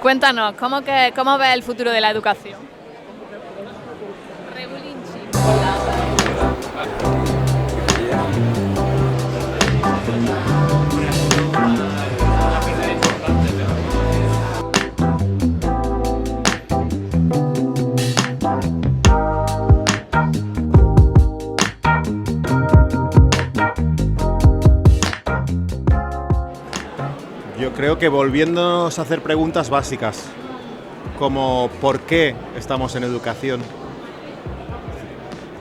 Cuéntanos, ¿cómo ves el futuro de la educación? Yo creo que volviéndonos a hacer preguntas básicas, como ¿por qué estamos en educación?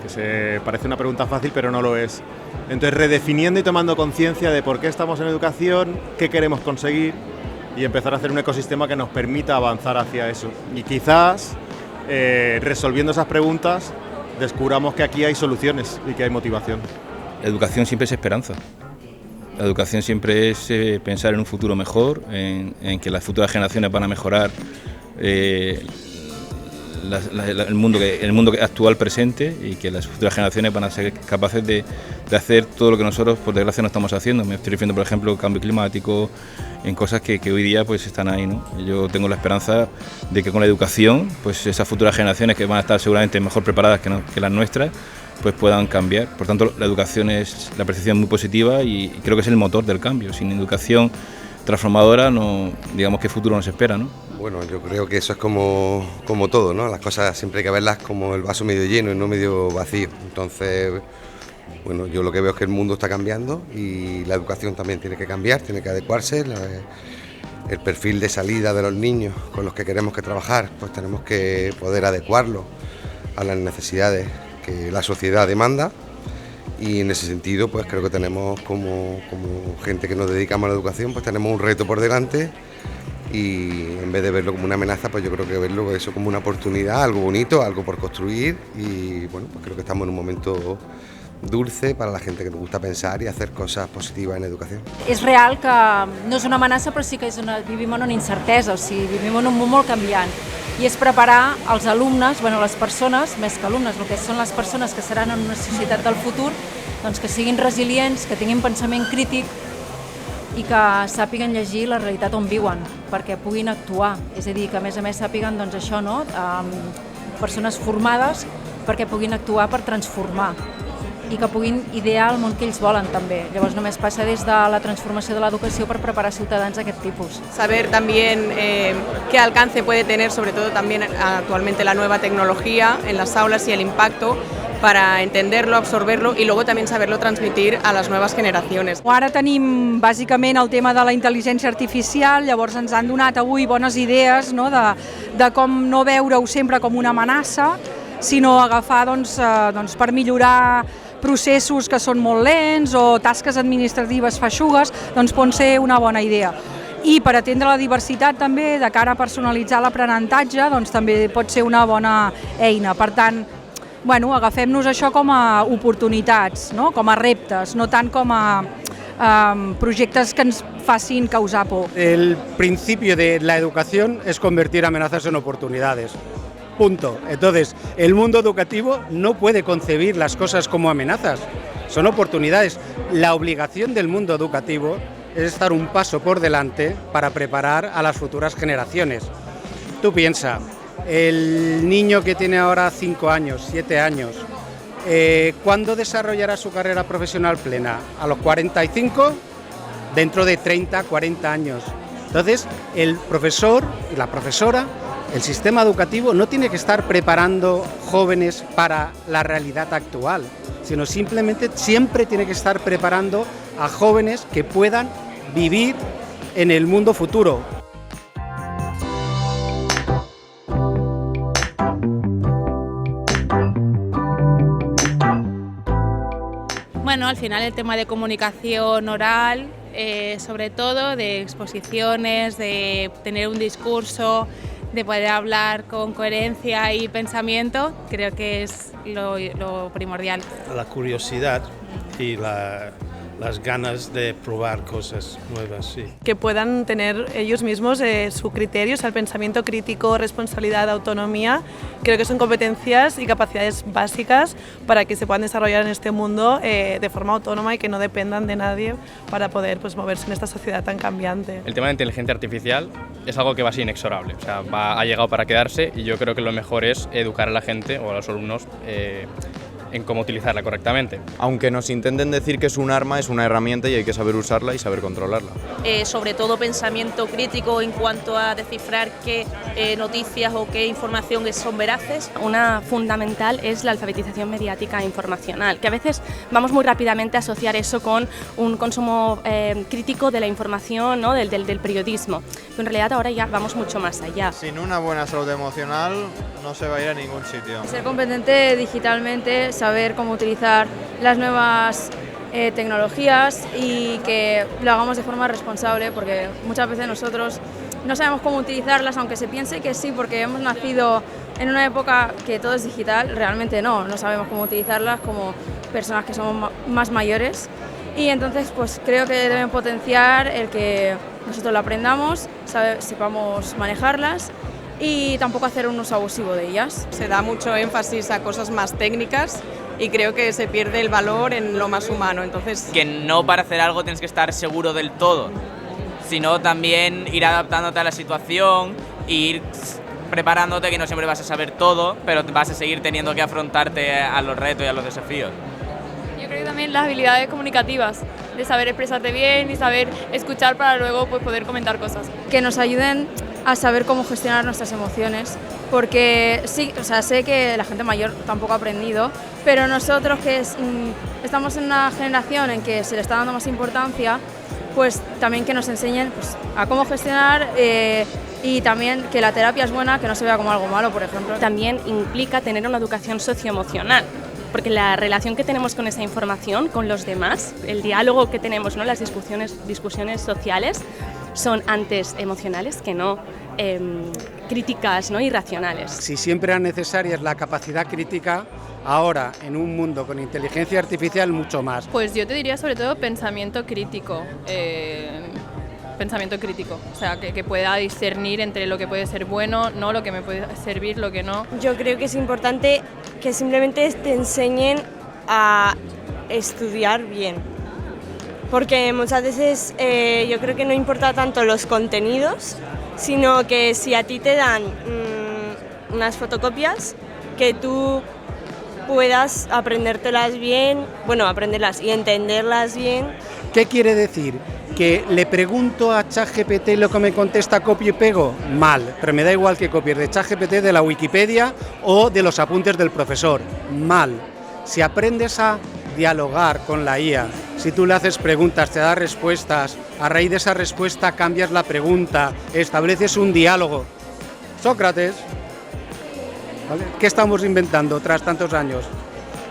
Que se parece una pregunta fácil, pero no lo es. Entonces, redefiniendo y tomando conciencia de por qué estamos en educación, qué queremos conseguir y empezar a hacer un ecosistema que nos permita avanzar hacia eso. Y quizás, resolviendo esas preguntas, descubramos que aquí hay soluciones y que hay motivación. La educación siempre es esperanza. La educación siempre es pensar en un futuro mejor, en que las futuras generaciones van a mejorar el mundo actual presente y que las futuras generaciones van a ser capaces de hacer todo lo que nosotros, por desgracia, no estamos haciendo. Me estoy refiriendo, por ejemplo, al cambio climático, en cosas que hoy día pues están ahí, ¿no? Yo tengo la esperanza de que con la educación, pues esas futuras generaciones que van a estar seguramente mejor preparadas que las nuestras, pues puedan cambiar. Por tanto, la educación es la percepción muy positiva y creo que es el motor del cambio. Sin educación transformadora, no, digamos que futuro nos espera, ¿no? Bueno, yo creo que eso es como todo, ¿no? Las cosas siempre hay que verlas como el vaso medio lleno y no medio vacío. Entonces, bueno, yo lo que veo es que el mundo está cambiando y la educación también tiene que cambiar, tiene que adecuarse. El perfil de salida de los niños con los que queremos que trabajar, pues tenemos que poder adecuarlo a las necesidades que la sociedad demanda, y en ese sentido pues creo que tenemos como gente que nos dedicamos a la educación, pues tenemos un reto por delante, y en vez de verlo como una amenaza, pues yo creo que verlo eso como una oportunidad, algo bonito, algo por construir, y bueno, pues creo que estamos en un momento dulce para la gente que nos gusta pensar i hacer coses positives en educació. És real que no és una amenaça, però sí que vivim en una incertesa, o sigui, vivim en un món molt canviant. I és preparar els alumnes, les persones, més que alumnes, el que són les persones que seran en una societat del futur, doncs que siguin resilients, que tinguin pensament crític i que sàpiguen llegir la realitat on viuen, perquè puguin actuar. És a dir, que a més sàpiguen doncs, això, no? Persones formades perquè puguin actuar per transformar i que puguin idear el món que ells volen també. Llavors només passa des de la transformació de l'educació per preparar ciutadans d'aquest tipus. Saber también qué alcance puede tener, sobre todo también actualmente la nueva tecnología en las aulas y el impacto para entenderlo, absorberlo y luego también saberlo transmitir a las nuevas generaciones. Ara tenim bàsicament el tema de la intel·ligència artificial, llavors ens han donat avui bones idees, no? de com no veure-ho sempre com una amenaça, sinó agafar per millorar processos que són molt lents o tasques administratives feixugues, doncs pot ser una bona idea. I per atendre la diversitat també, de cara a personalitzar l'aprenentatge, doncs també pot ser una bona eina. Per tant, agafem-nos això com a oportunitats, no? Com a reptes, no tant com a projectes que ens facin causar por. El principio de la educación es convertir amenazas en oportunidades. Punto. Entonces, el mundo educativo no puede concebir las cosas como amenazas, son oportunidades. La obligación del mundo educativo es estar un paso por delante para preparar a las futuras generaciones. Tú piensa, el niño que tiene ahora 5 años, 7 años, ¿cuándo desarrollará su carrera profesional plena? ¿A los 45? Dentro de 30, 40 años. Entonces, el profesor y la profesora, el sistema educativo no tiene que estar preparando jóvenes para la realidad actual, sino simplemente siempre tiene que estar preparando a jóvenes que puedan vivir en el mundo futuro. Bueno, al final el tema de comunicación oral, sobre todo de exposiciones, de tener un discurso, de poder hablar con coherencia y pensamiento, creo que es lo primordial. La curiosidad y las ganas de probar cosas nuevas, sí. Que puedan tener ellos mismos su criterio, o sea, el pensamiento crítico, responsabilidad, autonomía. Creo que son competencias y capacidades básicas para que se puedan desarrollar en este mundo de forma autónoma y que no dependan de nadie para poder pues, moverse en esta sociedad tan cambiante. El tema de inteligencia artificial es algo que va a ser inexorable, o sea, ha llegado para quedarse y yo creo que lo mejor es educar a la gente o a los alumnos en cómo utilizarla correctamente. Aunque nos intenten decir que es un arma, es una herramienta y hay que saber usarla y saber controlarla. Sobre todo pensamiento crítico en cuanto a descifrar qué noticias o qué información son veraces. Una fundamental es la alfabetización mediática e informacional, que a veces vamos muy rápidamente a asociar eso con un consumo crítico de la información, ¿no? del periodismo. Pero en realidad ahora ya vamos mucho más allá. Sin una buena salud emocional no se va a ir a ningún sitio. Ser competente digitalmente, saber cómo utilizar las nuevas tecnologías y que lo hagamos de forma responsable, porque muchas veces nosotros no sabemos cómo utilizarlas, aunque se piense que sí, porque hemos nacido en una época que todo es digital, realmente no sabemos cómo utilizarlas como personas que somos más mayores, y entonces pues creo que deben potenciar el que nosotros lo aprendamos, sepamos manejarlas y tampoco hacer un uso abusivo de ellas. Se da mucho énfasis a cosas más técnicas y creo que se pierde el valor en lo más humano. Entonces, que no para hacer algo tienes que estar seguro del todo, sino también ir adaptándote a la situación, ir preparándote, que no siempre vas a saber todo, pero vas a seguir teniendo que afrontarte a los retos y a los desafíos. Yo creo que también las habilidades comunicativas, de saber expresarte bien y saber escuchar para luego pues, poder comentar cosas. Que nos ayuden a saber cómo gestionar nuestras emociones, porque sí, o sea, sé que la gente mayor tampoco ha aprendido, pero nosotros que estamos en una generación en que se le está dando más importancia, pues también que nos enseñen pues, a cómo gestionar y también que la terapia es buena, que no se vea como algo malo, por ejemplo. También implica tener una educación socioemocional, porque la relación que tenemos con esa información, con los demás, el diálogo que tenemos, ¿no? Las discusiones sociales, son antes emocionales que no críticas, ¿no? Irracionales. Si siempre era necesaria la capacidad crítica, ahora en un mundo con inteligencia artificial mucho más. Pues yo te diría sobre todo pensamiento crítico. O sea, que pueda discernir entre lo que puede ser bueno, no lo que me puede servir, lo que no. Yo creo que es importante que simplemente te enseñen a estudiar bien, porque muchas veces yo creo que no importa tanto los contenidos, sino que si a ti te dan unas fotocopias, que tú puedas aprenderlas y entenderlas bien. ¿Qué quiere decir? ¿Que le pregunto a ChatGPT lo que me contesta, copio y pego? Mal, pero me da igual que copies de ChatGPT, de la Wikipedia o de los apuntes del profesor. Mal. Si aprendes a dialogar con la IA, si tú le haces preguntas, te da respuestas, a raíz de esa respuesta cambias la pregunta, estableces un diálogo. Sócrates, ¿vale? ¿Qué estamos inventando tras tantos años?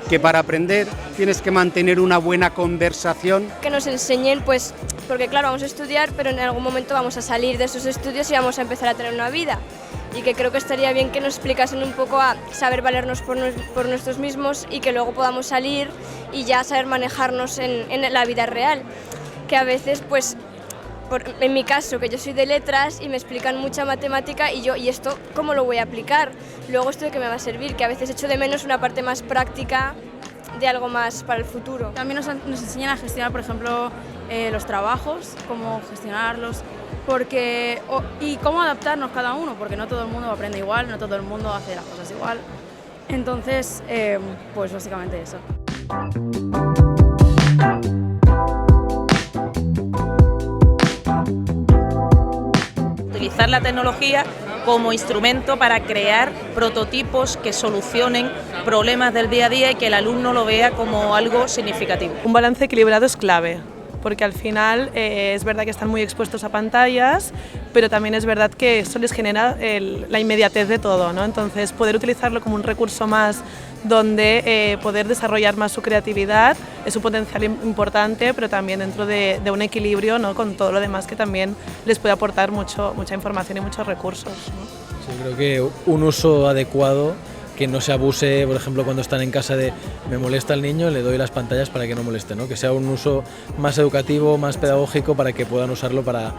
Que para aprender tienes que mantener una buena conversación. Que nos enseñen, pues, porque claro, vamos a estudiar, pero en algún momento vamos a salir de esos estudios y vamos a empezar a tener una vida. Y que creo que estaría bien que nos explicasen un poco a saber valernos por nosotros mismos y que luego podamos salir y ya saber manejarnos en la vida real. Que a veces, pues, en mi caso, que yo soy de letras y me explican mucha matemática y esto, ¿cómo lo voy a aplicar? Luego esto de qué me va a servir, que a veces echo de menos una parte más práctica de algo más para el futuro. También nos enseñan a gestionar, por ejemplo, los trabajos, cómo gestionarlos, y cómo adaptarnos cada uno, porque no todo el mundo aprende igual, no todo el mundo hace las cosas igual. Entonces, pues básicamente eso. Utilizar la tecnología como instrumento para crear prototipos que solucionen problemas del día a día y que el alumno lo vea como algo significativo. Un balance equilibrado es clave, porque al final es verdad que están muy expuestos a pantallas, pero también es verdad que eso les genera la inmediatez de todo, ¿no? Entonces poder utilizarlo como un recurso más donde poder desarrollar más su creatividad es un potencial importante, pero también dentro de un equilibrio, ¿no? Con todo lo demás que también les puede aportar mucha información y muchos recursos, ¿no? Sí, creo que un uso adecuado, que no se abuse, por ejemplo, cuando están en casa de me molesta el niño, le doy las pantallas para que no moleste, ¿no? Que sea un uso más educativo, más pedagógico, para que puedan usarlo para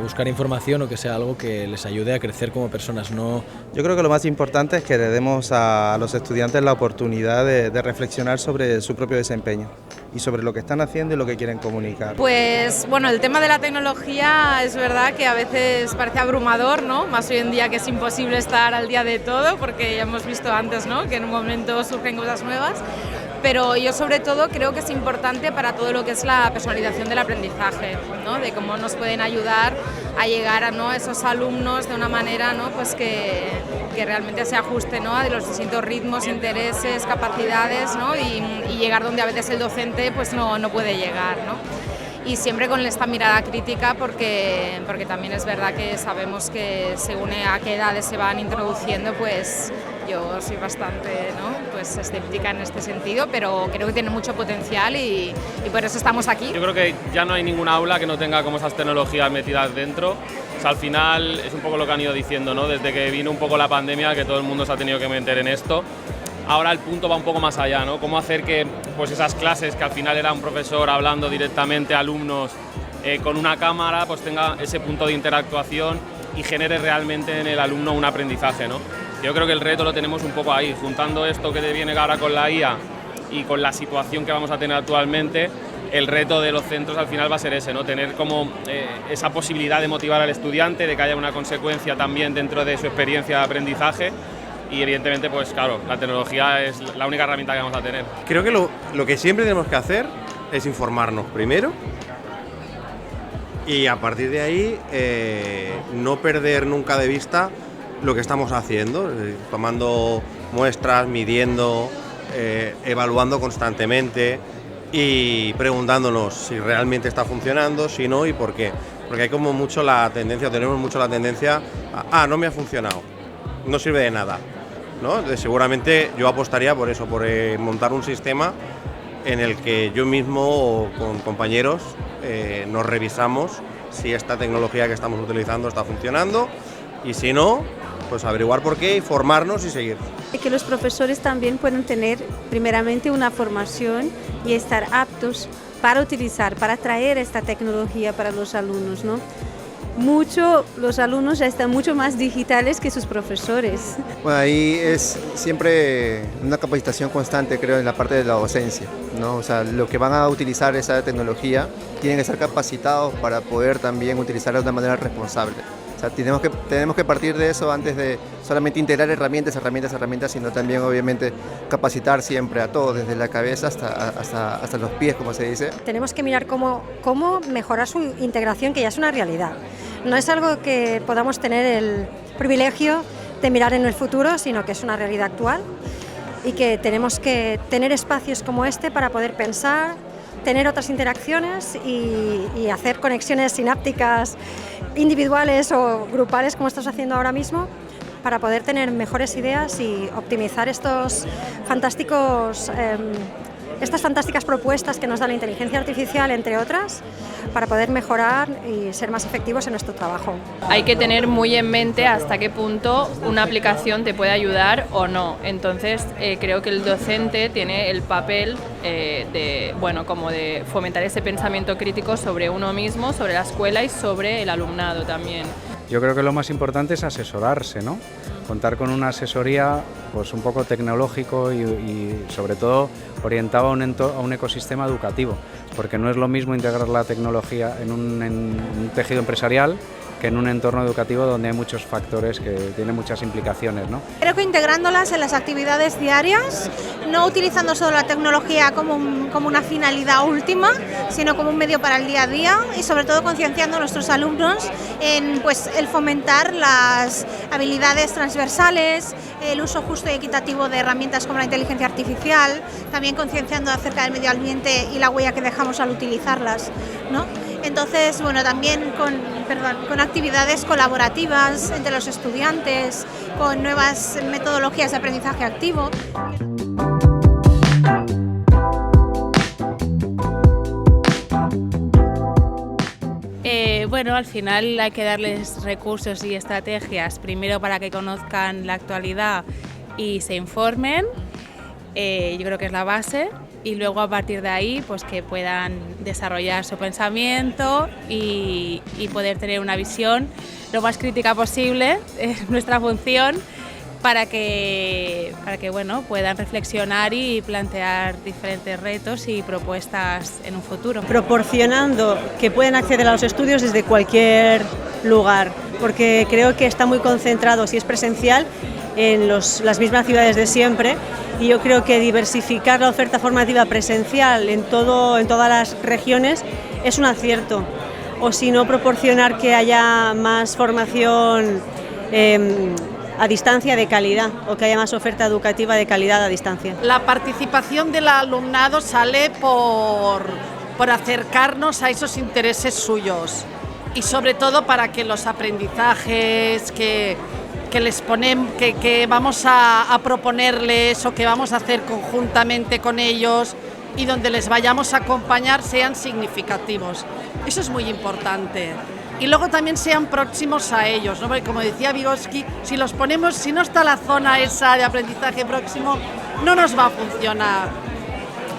buscar información o que sea algo que les ayude a crecer como personas. No... Yo creo que lo más importante es que le demos a los estudiantes la oportunidad de reflexionar sobre su propio desempeño y sobre lo que están haciendo y lo que quieren comunicar. Pues bueno, el tema de la tecnología es verdad que a veces parece abrumador, ¿no? Más hoy en día que es imposible estar al día de todo, porque ya hemos visto antes, ¿no?, que en un momento surgen cosas nuevas. Pero yo sobre todo creo que es importante para todo lo que es la personalización del aprendizaje, ¿no?, de cómo nos pueden ayudar a llegar a esos alumnos de una manera, ¿no?, pues que realmente se ajuste, ¿no?, a los distintos ritmos, intereses, capacidades, ¿no?, y llegar donde a veces el docente pues no puede llegar, ¿no? Y siempre con esta mirada crítica, porque también es verdad que sabemos que según a qué edades se van introduciendo, pues yo soy bastante, ¿no?, pues escéptica en este sentido, pero creo que tiene mucho potencial y por eso estamos aquí. Yo creo que ya no hay ninguna aula que no tenga como esas tecnologías metidas dentro. O sea, al final es un poco lo que han ido diciendo, ¿no?, desde que vino un poco la pandemia, que todo el mundo se ha tenido que meter en esto. Ahora el punto va un poco más allá, ¿no? Cómo hacer que pues esas clases que al final era un profesor hablando directamente a alumnos con una cámara, pues tenga ese punto de interactuación y genere realmente en el alumno un aprendizaje, ¿no? Yo creo que el reto lo tenemos un poco ahí, juntando esto que viene ahora con la IA y con la situación que vamos a tener actualmente. El reto de los centros al final va a ser ese, ¿no?, tener como esa posibilidad de motivar al estudiante, de que haya una consecuencia también dentro de su experiencia de aprendizaje. Y evidentemente, pues claro, la tecnología es la única herramienta que vamos a tener. Creo que lo que siempre tenemos que hacer es informarnos primero y a partir de ahí no perder nunca de vista lo que estamos haciendo, tomando muestras, midiendo, evaluando constantemente y preguntándonos si realmente está funcionando, si no y por qué. Porque hay como mucho la tendencia, tenemos mucho la tendencia a no me ha funcionado, no sirve de nada, ¿no? Seguramente yo apostaría por eso, por montar un sistema en el que yo mismo o con compañeros nos revisamos si esta tecnología que estamos utilizando está funcionando y si no, pues averiguar por qué y formarnos y seguir. Que los profesores también puedan tener primeramente una formación y estar aptos para utilizar, para traer esta tecnología para los alumnos, ¿no? Los alumnos ya están mucho más digitales que sus profesores. Bueno, ahí es siempre una capacitación constante, creo, en la parte de la docencia, ¿no? O sea, lo que van a utilizar esa tecnología tienen que estar capacitados para poder también utilizarla de una manera responsable. O sea, tenemos que partir de eso antes de solamente integrar herramientas, sino también obviamente capacitar siempre a todos, desde la cabeza hasta los pies, como se dice. Tenemos que mirar cómo mejorar su integración, que ya es una realidad. No es algo que podamos tener el privilegio de mirar en el futuro, sino que es una realidad actual y que tenemos que tener espacios como este para poder pensar, tener otras interacciones y hacer conexiones sinápticas individuales o grupales como estás haciendo ahora mismo para poder tener mejores ideas y optimizar estas fantásticas propuestas que nos da la inteligencia artificial, entre otras, para poder mejorar y ser más efectivos en nuestro trabajo. Hay que tener muy en mente hasta qué punto una aplicación te puede ayudar o no. Entonces, creo que el docente tiene el papel de fomentar ese pensamiento crítico sobre uno mismo, sobre la escuela y sobre el alumnado también. Yo creo que lo más importante es asesorarse, ¿no? Contar con una asesoría pues un poco tecnológico y sobre todo orientado a un ecosistema educativo, porque no es lo mismo integrar la tecnología en un tejido empresarial que en un entorno educativo donde hay muchos factores que tienen muchas implicaciones, ¿no? Creo que integrándolas en las actividades diarias, no utilizando solo la tecnología como una finalidad última, sino como un medio para el día a día y sobre todo concienciando a nuestros alumnos en el fomentar las habilidades transversales, el uso justo y equitativo de herramientas como la inteligencia artificial, también concienciando acerca del medio ambiente y la huella que dejamos al utilizarlas, ¿no? Entonces, también con actividades colaborativas entre los estudiantes, con nuevas metodologías de aprendizaje activo. Al final hay que darles recursos y estrategias, primero para que conozcan la actualidad y se informen. Yo creo que es la base, y luego a partir de ahí pues que puedan desarrollar su pensamiento y poder tener una visión lo más crítica posible, es nuestra función, para que bueno, puedan reflexionar y plantear diferentes retos y propuestas en un futuro. Proporcionando que puedan acceder a los estudios desde cualquier lugar, porque creo que está muy concentrado, si es presencial, en las mismas ciudades de siempre, y yo creo que diversificar la oferta formativa presencial en todas las regiones es un acierto, o si no, proporcionar que haya más formación a distancia de calidad, o que haya más oferta educativa de calidad a distancia. La participación del alumnado sale por acercarnos a esos intereses suyos, y sobre todo para que los aprendizajes que les ponemos, que vamos a proponerles o que vamos a hacer conjuntamente con ellos y donde les vayamos a acompañar sean significativos. Eso es muy importante. Y luego también sean próximos a ellos, ¿no? Porque como decía Vygotsky, si los ponemos, si no está la zona esa de aprendizaje próximo, no nos va a funcionar.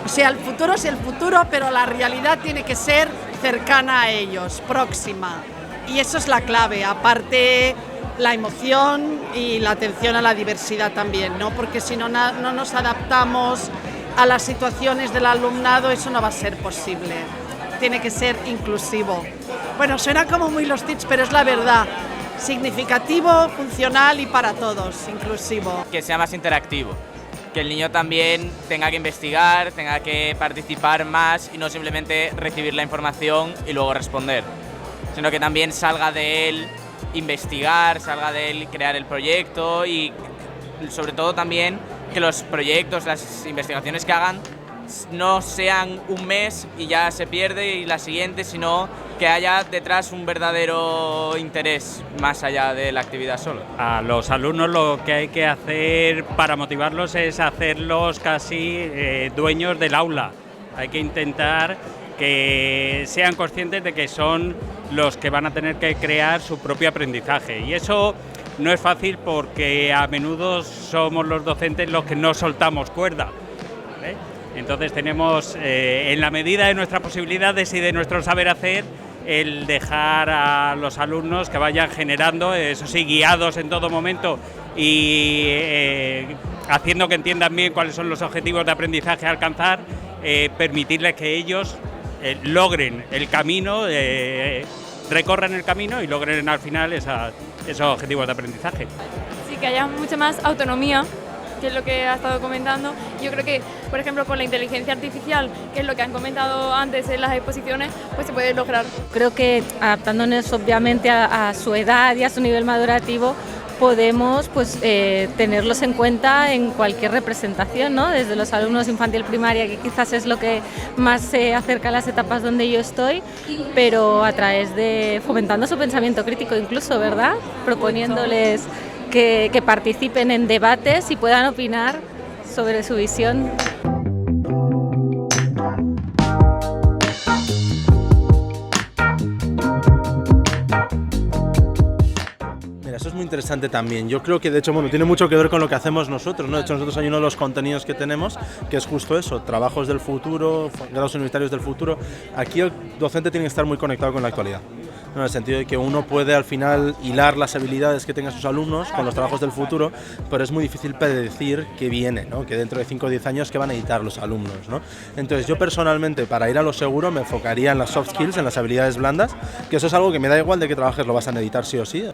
O sea, el futuro es el futuro, pero la realidad tiene que ser cercana a ellos, próxima. Y eso es la clave, aparte la emoción y la atención a la diversidad también, ¿no? Porque si no nos adaptamos a las situaciones del alumnado, eso no va a ser posible. Tiene que ser inclusivo. Bueno, suena como muy los tips, pero es la verdad. Significativo, funcional y para todos, inclusivo. Que sea más interactivo, que el niño también tenga que investigar, tenga que participar más y no simplemente recibir la información y luego responder, sino que también salga de él investigar, salga de él crear el proyecto, y sobre todo también que los proyectos, las investigaciones que hagan no sean un mes y ya se pierde y la siguiente, sino que haya detrás un verdadero interés más allá de la actividad solo. A los alumnos lo que hay que hacer para motivarlos es hacerlos casi dueños del aula. Hay que intentar que sean conscientes de que son los que van a tener que crear su propio aprendizaje, y eso no es fácil porque a menudo somos los docentes los que no soltamos cuerda, ¿vale? Entonces tenemos, en la medida de nuestras posibilidades y de nuestro saber hacer, el dejar a los alumnos que vayan generando, eso sí, guiados en todo momento y haciendo que entiendan bien cuáles son los objetivos de aprendizaje a alcanzar, permitirles que ellos logren el camino, recorran el camino y logren al final esos objetivos de aprendizaje. Sí, que haya mucha más autonomía, que es lo que ha estado comentando. Yo creo que, por ejemplo, con la inteligencia artificial, que es lo que han comentado antes en las exposiciones, pues se puede lograr. Creo que adaptándonos obviamente a su edad y a su nivel madurativo, podemos pues, tenerlos en cuenta en cualquier representación, ¿no? Desde los alumnos infantil primaria, que quizás es lo que más se acerca a las etapas donde yo estoy, pero a través de fomentando su pensamiento crítico incluso, ¿verdad? Proponiéndoles que participen en debates y puedan opinar sobre su visión. Eso es muy interesante también. Yo creo que de hecho tiene mucho que ver con lo que hacemos nosotros, ¿no? De hecho nosotros hay uno de los contenidos que tenemos que es justo eso, trabajos del futuro, grados universitarios del futuro. Aquí el docente tiene que estar muy conectado con la actualidad, ¿no? En el sentido de que uno puede al final hilar las habilidades que tengan sus alumnos con los trabajos del futuro, pero es muy difícil predecir qué viene, ¿no? Que dentro de 5 o 10 años qué van a editar los alumnos, ¿no? Entonces yo personalmente, para ir a lo seguro, me enfocaría en las soft skills, en las habilidades blandas, que eso es algo que me da igual de qué trabajes, lo vas a editar sí o sí.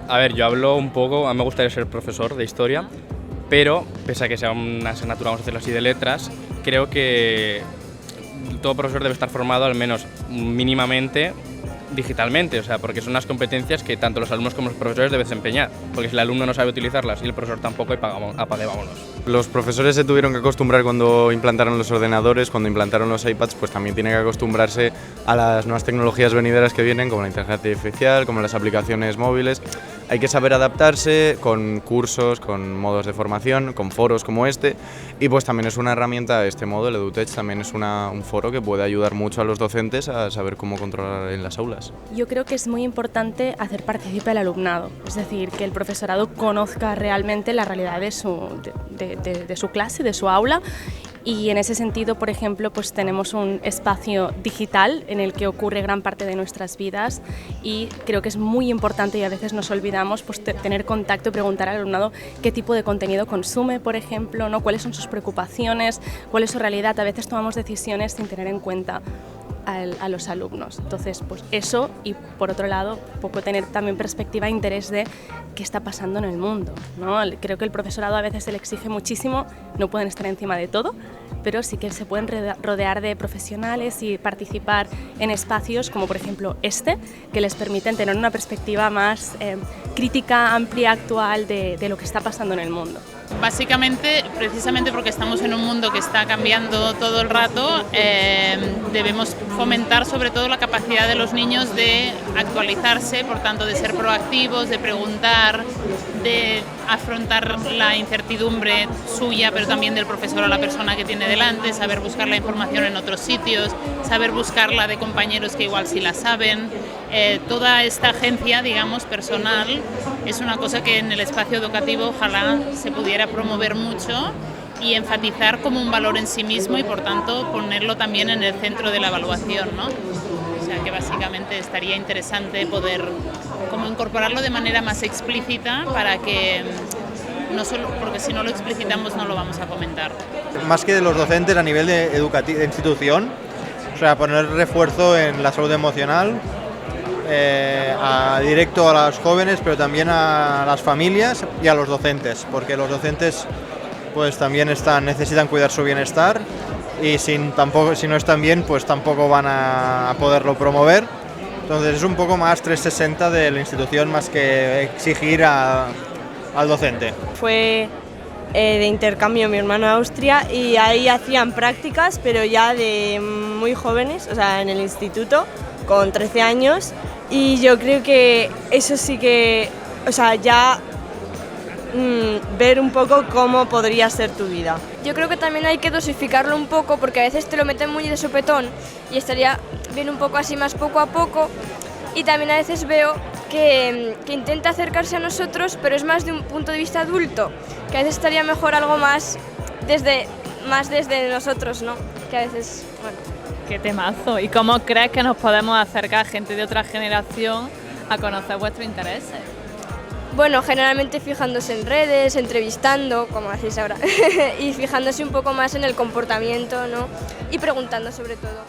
A ver, yo hablo un poco, a mí me gustaría ser profesor de historia, pero pese a que sea una asignatura, vamos a hacerlo así, de letras, creo que todo profesor debe estar formado al menos mínimamente digitalmente, o sea, porque son unas competencias que tanto los alumnos como los profesores deben desempeñar, porque si el alumno no sabe utilizarlas y el profesor tampoco, apague vámonos. Los profesores se tuvieron que acostumbrar cuando implantaron los ordenadores, cuando implantaron los iPads, pues también tienen que acostumbrarse a las nuevas tecnologías venideras que vienen, como la inteligencia artificial, como las aplicaciones móviles. hay que saber adaptarse con cursos, con modos de formación, con foros como este, y pues también es una herramienta, este modo, el EduTech, también es un foro que puede ayudar mucho a los docentes a saber cómo controlar en las aulas. Yo creo que es muy importante hacer partícipe al alumnado, es decir, que el profesorado conozca realmente la realidad de su clase, de su aula, y en ese sentido, por ejemplo, pues tenemos un espacio digital en el que ocurre gran parte de nuestras vidas y creo que es muy importante, y a veces nos olvidamos, pues tener contacto y preguntar al alumnado qué tipo de contenido consume, por ejemplo, ¿no? Cuáles son sus preocupaciones, cuál es su realidad. A veces tomamos decisiones sin tener en cuenta a los alumnos. Entonces, pues eso, y por otro lado, poco tener también perspectiva e interés de qué está pasando en el mundo, ¿no? Creo que el profesorado a veces se le exige muchísimo, no pueden estar encima de todo, pero sí que se pueden rodear de profesionales y participar en espacios como por ejemplo este, que les permiten tener una perspectiva más crítica, amplia, actual de lo que está pasando en el mundo. Básicamente, precisamente porque estamos en un mundo que está cambiando todo el rato, debemos fomentar sobre todo la capacidad de los niños de actualizarse, por tanto de ser proactivos, de preguntar, de afrontar la incertidumbre suya, pero también del profesor o la persona que tiene delante, saber buscar la información en otros sitios, saber buscarla de compañeros que igual sí la saben. Toda esta agencia, digamos, personal, es una cosa que en el espacio educativo ojalá se pudiera promover mucho y enfatizar como un valor en sí mismo y por tanto ponerlo también en el centro de la evaluación, ¿no? O sea que básicamente estaría interesante poder como incorporarlo de manera más explícita para que no solo, porque si no lo explicitamos no lo vamos a fomentar. Más que de los docentes a nivel de institución, o sea, poner refuerzo en la salud emocional, directo a los jóvenes, pero también a las familias y a los docentes, porque los docentes pues también necesitan cuidar su bienestar y si no están bien, pues tampoco van a poderlo promover. Entonces es un poco más 360 de la institución más que exigir al docente. Fue de intercambio mi hermano a Austria y ahí hacían prácticas, pero ya de muy jóvenes, o sea, en el instituto, con 13 años. Y yo creo que eso sí que, o sea, ya ver un poco cómo podría ser tu vida. Yo creo que también hay que dosificarlo un poco porque a veces te lo meten muy de sopetón y estaría bien un poco así más poco a poco. Y también a veces veo que intenta acercarse a nosotros, pero es más de un punto de vista adulto, que a veces estaría mejor algo más desde nosotros, ¿no? Que a veces, bueno. Qué temazo. ¿Y cómo crees que nos podemos acercar a gente de otra generación a conocer vuestros intereses? Bueno, generalmente fijándose en redes, entrevistando, como hacéis ahora, y fijándose un poco más en el comportamiento, ¿no? Y preguntando sobre todo.